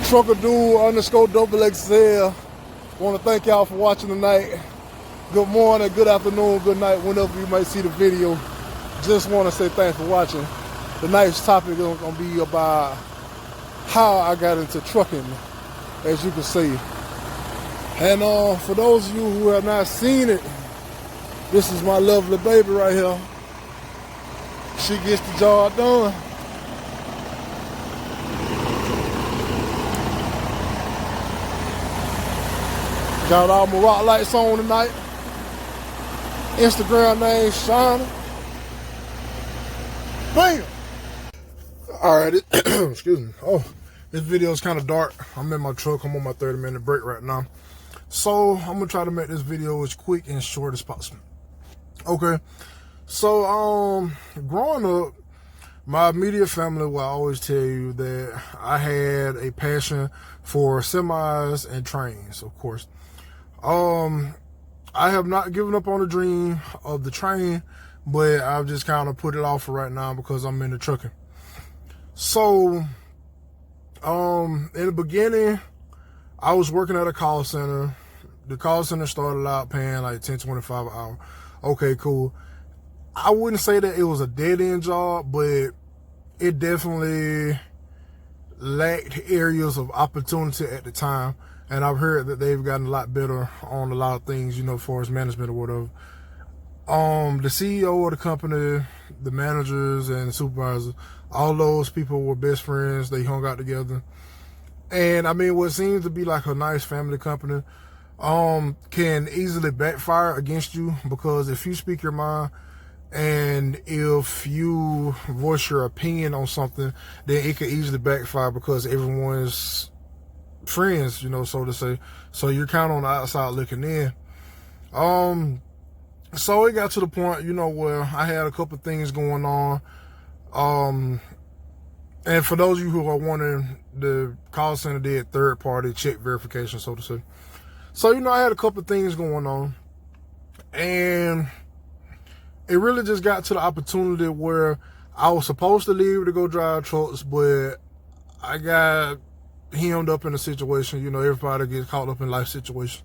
Trucker Dude underscore double XL. Want to thank y'all for watching tonight. Good morning, good afternoon, good night, whenever you might see the video. Just want to say thanks for watching. Tonight's topic is going to be about how I got into trucking, as you can see. And for those of you who have not seen it, this is my lovely baby right here. She gets the job done. Got all my rock lights on tonight. Instagram name shining. Bam! Alright, excuse me. Oh, this video is kind of dark. I'm in my truck. I'm on my 30-minute break right now. So I'm gonna try to make this video as quick and short as possible. Okay. So growing up, my immediate family will always tell you that I had a passion for semis and trains, of course. I have not given up on the dream of the train, but I've just kind of put it off for right now because I'm into trucking. So, in the beginning, I was working at a call center. The call center started out paying like $10.25 an hour. Okay, cool. I wouldn't say that it was a dead-end job, but it definitely lacked areas of opportunity at the time. And I've heard that they've gotten a lot better on a lot of things, you know, as far as management or whatever. The CEO of the company, the managers and the supervisors, all those people were best friends. They hung out together. And I mean, what seems to be like a nice family company, can easily backfire against you, because if you speak your mind and if you voice your opinion on something, then it could easily backfire because everyone's friends, you know, so to say. So you're kind of on the outside looking in. So it got to the point, you know, where I had a couple things going on. And for those of you who are wondering, the call center did third-party check verification, so to say. So, you know, I had a couple things going on. And it really just got to the opportunity where I was supposed to leave to go drive trucks, but I got hemmed up in a situation. You know, everybody gets caught up in life situations.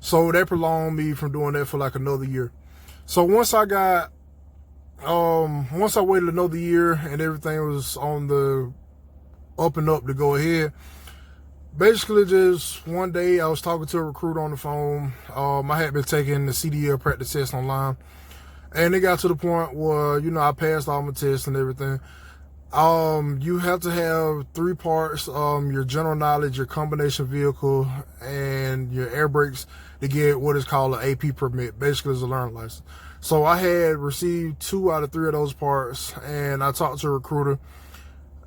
So that prolonged me from doing that for like another year. So once I waited another year and everything was on the up and up to go ahead, basically just one day I was talking to a recruiter on the phone. I had been taking the CDL practice test online, and it got to the point where, you know, I passed all my tests and everything. You have to have 3 parts, your general knowledge, your combination vehicle, and your air brakes to get what is called an AP permit. Basically, it's a learning license. So I had received 2 out of 3 of those parts, and I talked to a recruiter.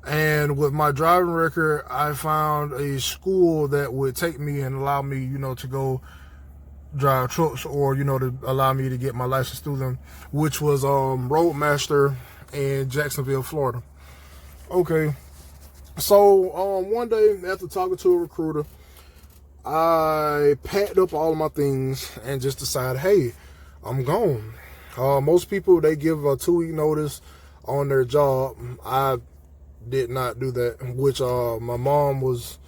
And with my driving record, I found a school that would take me and allow me, you know, to go drive trucks, or, you know, to allow me to get my license through them, which was Roadmaster in Jacksonville, Florida. Okay, so one day after talking to a recruiter, I packed up all of my things and just decided, hey, I'm gone. Most people, they give a 2-week notice on their job. I did not do that, which my mom was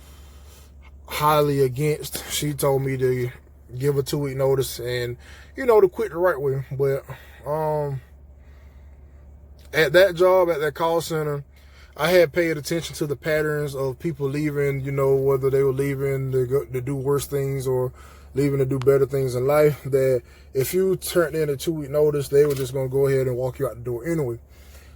highly against. She told me to give a 2-week notice and, you know, to quit the right way. But at that job, at that call center, I had paid attention to the patterns of people leaving, you know, whether they were leaving to do worse things or leaving to do better things in life, that if you turned in a 2-week notice, they were just going to go ahead and walk you out the door anyway.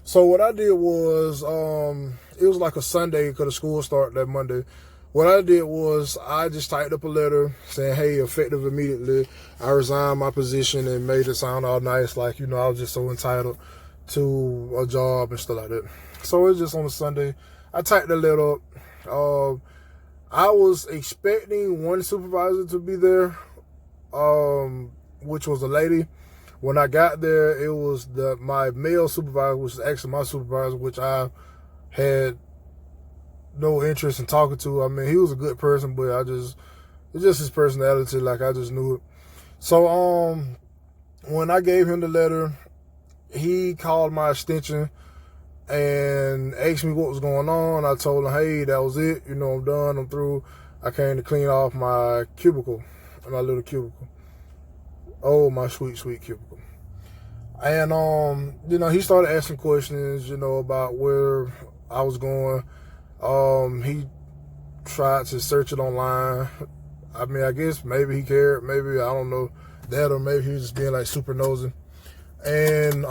So what I did was, it was like a Sunday because the school started that Monday. What I did was I just typed up a letter saying, hey, effective immediately, I resigned my position, and made it sound all nice, like, you know, I was just so entitled to a job and stuff like that. So it's just on a Sunday. I typed the letter up. I was expecting one supervisor to be there, which was a lady. When I got there, it was my male supervisor, which is actually my supervisor, which I had no interest in talking to. I mean, he was a good person, but it's just his personality. Like, I just knew it. So when I gave him the letter, he called my extension and asked me what was going on. I told him, hey, that was it. You know, I'm done. I'm through. I came to clean off my cubicle, my little cubicle. Oh, my sweet, sweet cubicle. And, you know, he started asking questions, you know, about where I was going. He tried to search it online. I mean, I guess maybe he cared. Maybe, I don't know, that, or maybe he was just being like super nosy. And,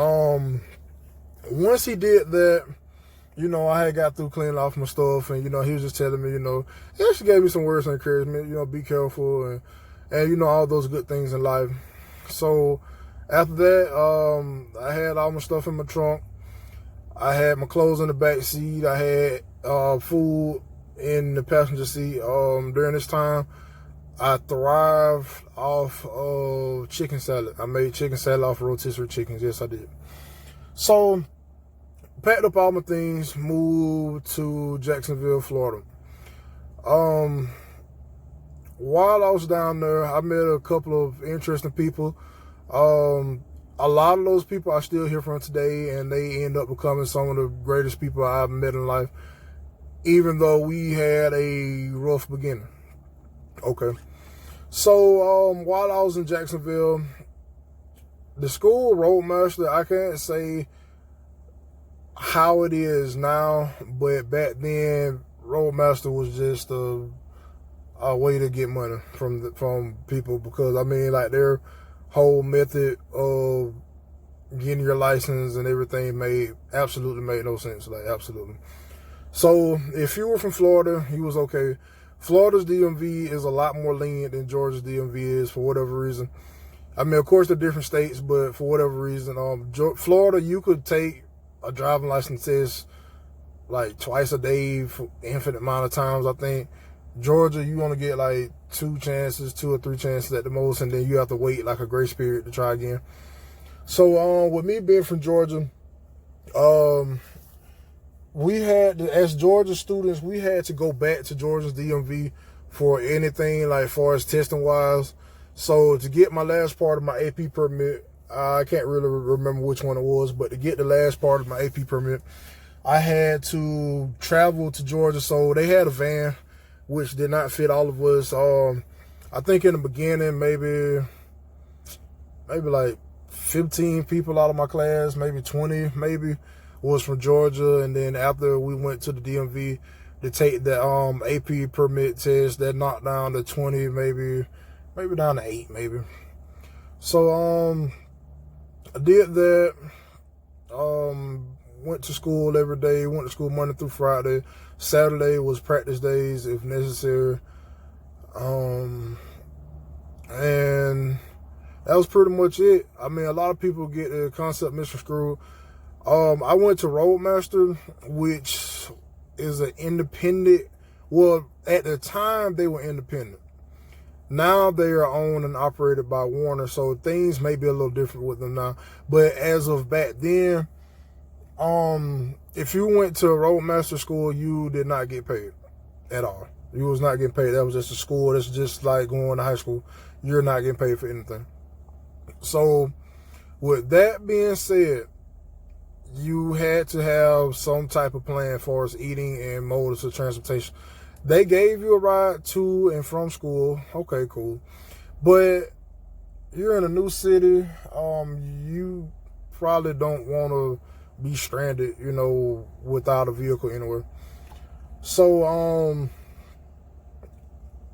once he did that, you know, I had got through cleaning off my stuff, and, you know, he was just telling me, you know, he actually gave me some words of encouragement, you know, be careful, and you know, all those good things in life. So after that, I had all my stuff in my trunk. I had my clothes in the back seat. I had food in the passenger seat. During this time, I thrived off of chicken salad. I made chicken salad off of rotisserie chickens. Yes, I did. So packed up all my things, moved to Jacksonville, Florida. While I was down there, I met a couple of interesting people. A lot of those people I still hear from today, and they end up becoming some of the greatest people I've met in life, even though we had a rough beginning. Okay. So while I was in Jacksonville, the school Roadmaster, I can't say how it is now, but back then Roadmaster was just a way to get money from people, because I mean, like, their whole method of getting your license and everything absolutely made no sense. Like, absolutely. So if you were from Florida, you was okay. Florida's DMV is a lot more lenient than Georgia's DMV is, for whatever reason. I mean, of course, they're different states, but for whatever reason, Florida, you could take a driving license test like twice a day for infinite amount of times, I think. Georgia, you want to get like 2 or 3 chances at the most, and then you have to wait like a grace period to try again. So with me being from Georgia, we had to, as Georgia students, we had to go back to Georgia's DMV for anything like far as testing wise. So to get my last part of my AP permit, I can't really remember which one it was, but to get the last part of my AP permit, I had to travel to Georgia. So they had a van, which did not fit all of us. I think in the beginning, maybe like 15 people out of my class, maybe 20, maybe, was from Georgia. And then after we went to the DMV to take the AP permit test, that knocked down to 20, maybe down to 8, maybe. So I did that. Went to school every day. Went to school Monday through Friday. Saturday was practice days if necessary. And that was pretty much it. I mean, a lot of people get the concept misconstrued. I went to Roadmaster, which is an independent. Well, at the time they were independent. Now they are owned and operated by Warner, so things may be a little different with them now. But as of back then, if you went to a Roadmaster school, you did not get paid at all. You was not getting paid. That was just a school. That's just like going to high school. You're not getting paid for anything. So with that being said, you had to have some type of plan for us eating and modes of transportation. They gave you a ride to and from school. Okay, cool. But you're in a new city. You probably don't want to be stranded, you know, without a vehicle anywhere. So,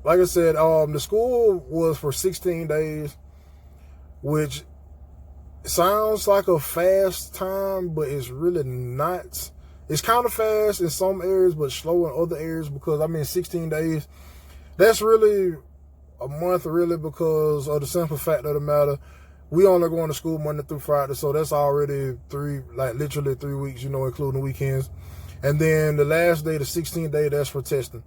like I said, the school was for 16 days, which sounds like a fast time, but it's really not. It's kind of fast in some areas, but slow in other areas, because, I mean, 16 days, that's really a month, really, because of the simple fact of the matter. We only going to school Monday through Friday, so that's already literally 3 weeks, you know, including weekends. And then the last day, the 16th day, that's for testing.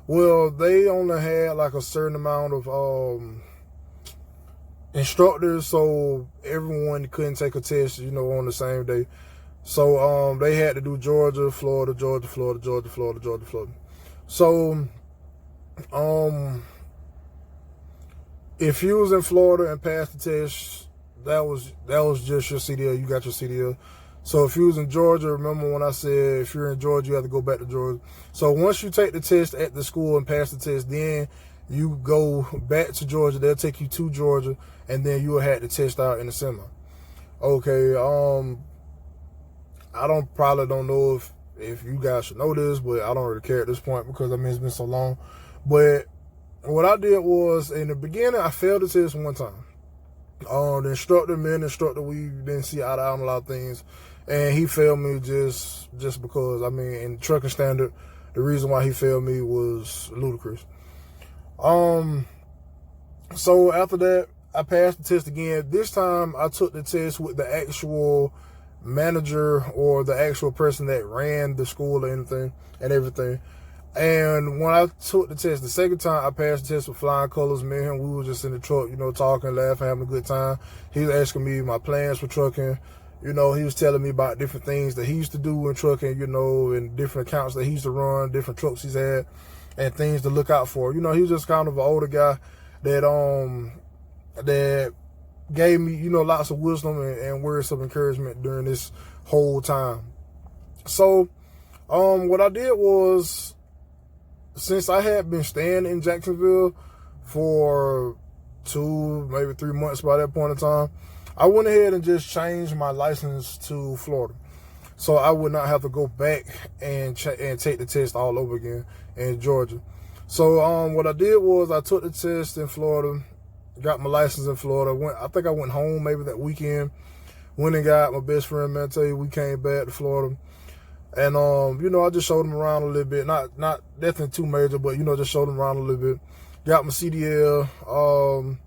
Well, they only had like a certain amount of instructors, so everyone couldn't take a test, you know, on the same day. So they had to do Georgia, Florida, Georgia, Florida, Georgia, Florida, Georgia, Florida. So if you was in Florida and passed the test, that was just your CDL. You got your CDL. So if you was in Georgia, remember when I said if you're in Georgia, you have to go back to Georgia. So once you take the test at the school and pass the test, then you go back to Georgia. They'll take you to Georgia, and then you will have the test out in the semi. Okay, I probably don't know if you guys should know this, but I don't really care at this point because I mean it's been so long. But what I did was in the beginning I failed the test one time. The instructor, me and the instructor, we didn't see eye to eye on a lot of things, and he failed me just because. I mean, in trucking standard, the reason why he failed me was ludicrous. So after that, I passed the test again. This time, I took the test with the actual manager or the actual person that ran the school and everything. And when I took the test the second time, I passed the test with flying colors. Me and him, we were just in the truck, talking, laughing, having a good time. He was asking me my plans for trucking. He was telling me about different things that he used to do in trucking, and different accounts that he used to run, different trucks he's had, and things to look out for. He was just kind of an older guy that gave me, lots of wisdom and words of encouragement during this whole time. So, what I did was, since I had been staying in Jacksonville for 2, maybe 3 months by that point in time, I went ahead and just changed my license to Florida. So I would not have to go back and take the test all over again in Georgia. So what I did was I took the test in Florida, got my license in Florida. I think I went home maybe that weekend. Went and got my best friend, man. I tell you, we came back to Florida. And, I just showed him around a little bit. Not nothing too major, but, just showed him around a little bit. Got my CDL.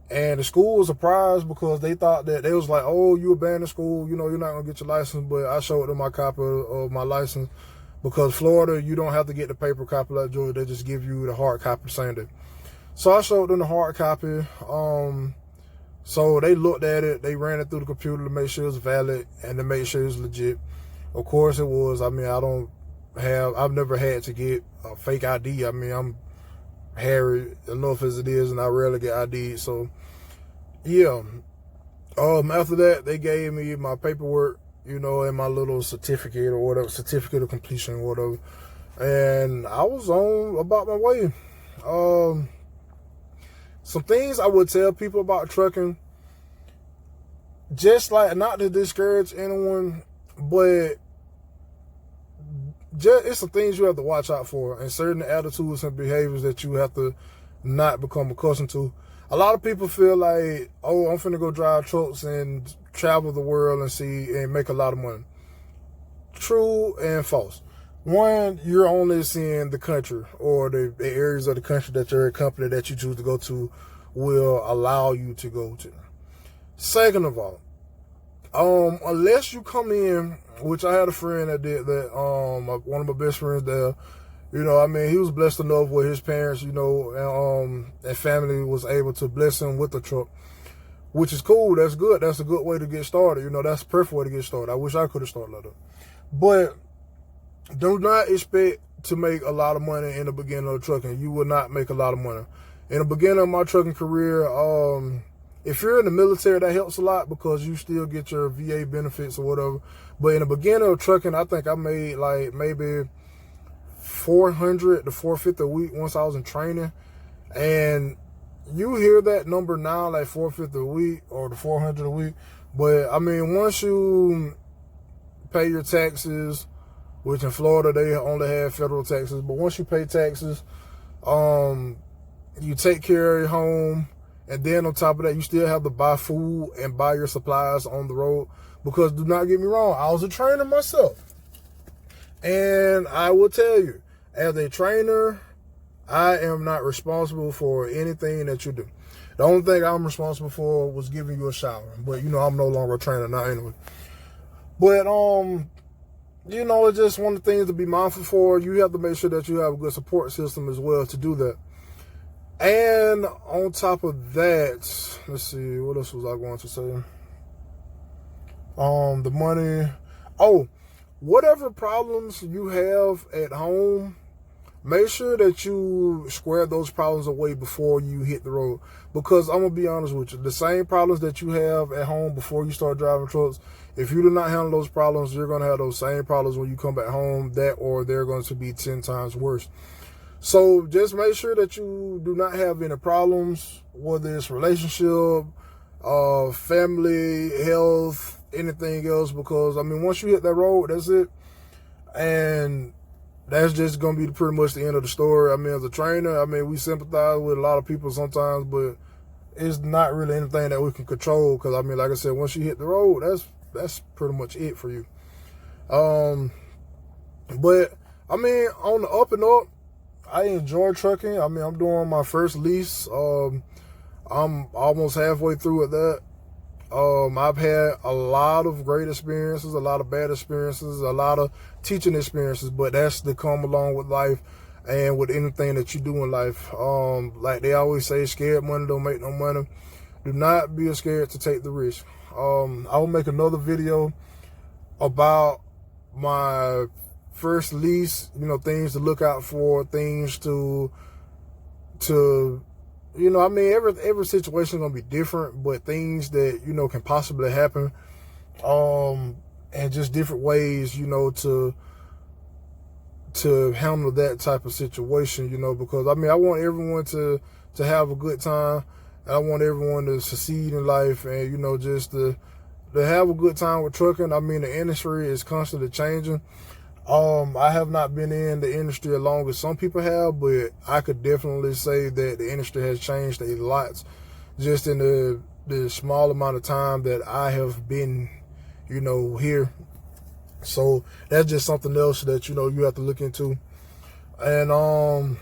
And the school was surprised because they thought that they was like, oh, you abandoned school. You're not going to get your license. But I showed them my copy of my license because Florida, you don't have to get the paper copy like Georgia. They just give you the hard copy the same day. So I showed them the hard copy. So they looked at it. They ran it through the computer to make sure it was valid and to make sure it was legit. Of course it was. I mean, I've never had to get a fake ID. I mean, I'm Harry enough as it is, and I rarely get ID. So, yeah. After that, they gave me my paperwork, and my little certificate or whatever, certificate of completion or whatever. And I was on about my way. Some things I would tell people about trucking, just like not to discourage anyone, but it's some things you have to watch out for and certain attitudes and behaviors that you have to not become accustomed to. A lot of people feel like, oh, I'm finna go drive trucks and travel the world and make a lot of money. True and false. One, you're only seeing the country or the areas of the country that your company that you choose to go to will allow you to go to. Second of all, unless you come in, which I had a friend that did that, one of my best friends there, he was blessed enough with his parents, and family was able to bless him with a truck, which is cool. That's good. That's a good way to get started. That's the perfect way to get started. I wish I could have started like that. But do not expect to make a lot of money in the beginning of trucking. You will not make a lot of money. In the beginning of my trucking career, if you're in the military, that helps a lot because you still get your VA benefits or whatever. But in the beginning of trucking, I think I made like maybe $400 to $450 a week once I was in training. And you hear that number now, like $450 a week or the $400 a week. But I mean, once you pay your taxes, which in Florida they only have federal taxes, but once you pay taxes, you take care of your home. And then on top of that, you still have to buy food and buy your supplies on the road. Because do not get me wrong, I was a trainer myself. And I will tell you, as a trainer, I am not responsible for anything that you do. The only thing I'm responsible for was giving you a shower. But, I'm no longer a trainer now anyway. But, it's just one of the things to be mindful for. You have to make sure that you have a good support system as well to do that. And on top of that, let's see, what else was I going to say? The money. Oh, whatever problems you have at home, make sure that you square those problems away before you hit the road. Because I'm going to be honest with you, the same problems that you have at home before you start driving trucks, if you do not handle those problems, you're going to have those same problems when you come back home, or they're going to be 10 times worse. So just make sure that you do not have any problems, whether it's relationship, family, health, anything else, because, I mean, once you hit that road, that's it. And that's just going to be pretty much the end of the story. I mean, as a trainer, I mean, we sympathize with a lot of people sometimes, but it's not really anything that we can control, because, I mean, like I said, once you hit the road, that's pretty much it for you. But, I mean, on the up and up, I enjoy trucking. I mean, I'm doing my first lease. I'm almost halfway through with that. I've had a lot of great experiences, a lot of bad experiences, a lot of teaching experiences, but that's to come along with life and with anything that you do in life. Like they always say, scared money don't make no money. Do not be scared to take the risk. I'll make another video about my first lease, you know, things to look out for, things to you know, I mean, every situation is going to be different, but things that, you know, can possibly happen, and just different ways, you know, to handle that type of situation, you know, because, I mean, I want everyone to have a good time, and I want everyone to succeed in life, and, you know, just to have a good time with trucking. I mean, the industry is constantly changing. I have not been in the industry as long as some people have, but I could definitely say that the industry has changed a lot just in the small amount of time that I have been, you know, here. So that's just something else that, you know, you have to look into. And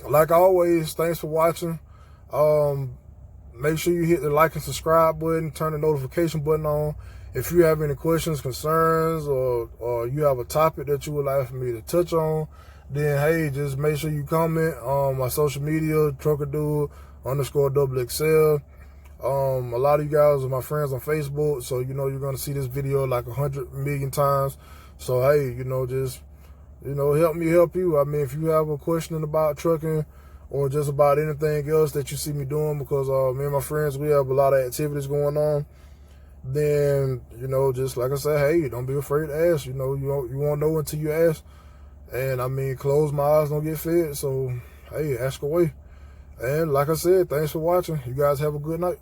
like always, thanks for watching. Make sure you hit the like and subscribe button, turn the notification button on. If you have any questions, concerns, or you have a topic that you would like for me to touch on, then hey, just make sure you comment on my social media, truckerdude_XXL. A lot of you guys are my friends on Facebook, so you know you're gonna see this video like 100 million times. So hey, you know, just, you know, help me help you. I mean, if you have a question about trucking or just about anything else that you see me doing, because me and my friends, we have a lot of activities going on, then, you know, just like I said, hey, don't be afraid to ask. You know, you won't know until you ask. And I mean, closed my eyes don't get fed. So, hey, ask away. And like I said, thanks for watching. You guys have a good night.